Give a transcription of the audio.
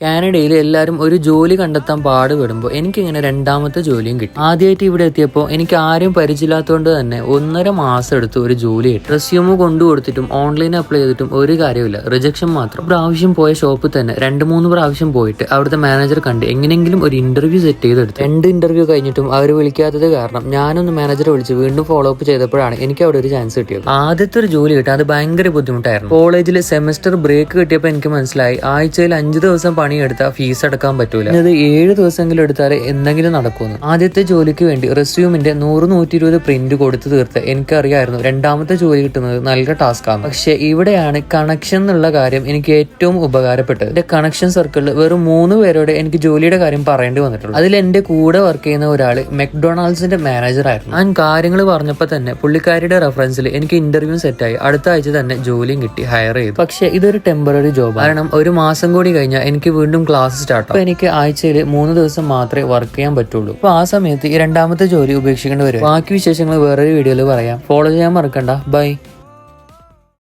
കാനഡയിൽ എല്ലാവരും ഒരു ജോലി കണ്ടെത്താൻ പാടുപെടുമ്പോൾ എനിക്കിങ്ങനെ രണ്ടാമത്തെ ജോലിയും കിട്ടി. ആദ്യമായിട്ട് ഇവിടെ എത്തിയപ്പോൾ എനിക്ക് ആരും പരിചയമില്ലാത്തതുകൊണ്ട് തന്നെ 1.5 മാസം എടുത്ത് ഒരു ജോലി കിട്ടി. റെസ്യൂമ് കൊണ്ടു കൊടുത്തിട്ടും ഓൺലൈൻ അപ്ലൈ ചെയ്തിട്ടും ഒരു കാര്യമില്ല, റിജക്ഷൻ മാത്രം. പ്രാവശ്യം പോയ ഷോപ്പിൽ തന്നെ 2-3 പ്രാവശ്യം പോയിട്ട് അവിടുത്തെ മാനേജർ കണ്ട് എങ്ങനെയെങ്കിലും ഒരു ഇന്റർവ്യൂ സെറ്റ് ചെയ്തെടുത്തു. 2 ഇന്റർവ്യൂ കഴിഞ്ഞിട്ടും അവർ വിളിക്കാത്തത് കാരണം ഞാനൊന്ന് മാനേജറെ വിളിച്ച് വീണ്ടും ഫോളോ അപ്പ് ചെയ്തപ്പോഴാണ് എനിക്ക് അവിടെ ഒരു ചാൻസ് കിട്ടിയത്. ആദ്യത്തെ ഒരു ജോലി കിട്ടാൻ അത് ഭയങ്കര ബുദ്ധിമുട്ടായിരുന്നു. കോളേജിൽ സെമസ്റ്റർ ബ്രേക്ക് കിട്ടിയപ്പോൾ എനിക്ക് മനസ്സിലായി ആഴ്ചയിൽ 5 ദിവസം പണിയെടുത്താൽ ഫീസ് അടക്കാൻ പറ്റൂല, അത് 7 ദിവസമെങ്കിലും എടുത്താൽ എന്തെങ്കിലും നടക്കുമെന്ന്. ആദ്യത്തെ ജോലിക്ക് വേണ്ടി റെസ്യൂമിന്റെ 100-120 പ്രിന്റ് കൊടുത്തു തീർത്ത് എനിക്കറിയായിരുന്നു രണ്ടാമത്തെ ജോലി കിട്ടുന്നത് നല്ല ടാസ്ക് ആണ്. പക്ഷെ ഇവിടെയാണ് കണക്ഷൻ എന്നുള്ള കാര്യം എനിക്ക് ഏറ്റവും ഉപകാരപ്പെട്ടത്. എന്റെ കണക്ഷൻ സർക്കിളിൽ വെറും 3 പേരോട് എനിക്ക് ജോലിയുടെ കാര്യം പറയേണ്ടി വന്നിട്ടുള്ളൂ. അതിൽ എന്റെ കൂടെ വർക്ക് ചെയ്യുന്ന ഒരാള് മെക്ഡൊണാൾഡ്സിന്റെ മാനേജർ ആയിരുന്നു. ഞാൻ കാര്യങ്ങൾ പറഞ്ഞപ്പോൾ തന്നെ പുള്ളിക്കാരിയുടെ റെഫറൻസിൽ എനിക്ക് ഇന്റർവ്യൂ സെറ്റായി. അടുത്ത ആഴ്ച തന്നെ ജോലിയും കിട്ടി, ഹയർ ചെയ്തു. പക്ഷെ ഇതൊരു ടെമ്പററി ജോബ്, കാരണം 1 മാസം കൂടി കഴിഞ്ഞാൽ എനിക്ക് വീണ്ടും ക്ലാസ് സ്റ്റാർട്ട്. അപ്പൊ എനിക്ക് ആഴ്ചയിൽ 3 ദിവസം മാത്രമേ വർക്ക് ചെയ്യാൻ പറ്റുള്ളൂ. അപ്പൊ ആ സമയത്ത് ഈ രണ്ടാമത്തെ ജോലി ഉപേക്ഷിക്കേണ്ടി വരും. ബാക്കി വിശേഷങ്ങൾ വേറൊരു വീഡിയോയിൽ പറയാം. ഫോളോ ചെയ്യാൻ മറക്കണ്ട. ബൈ.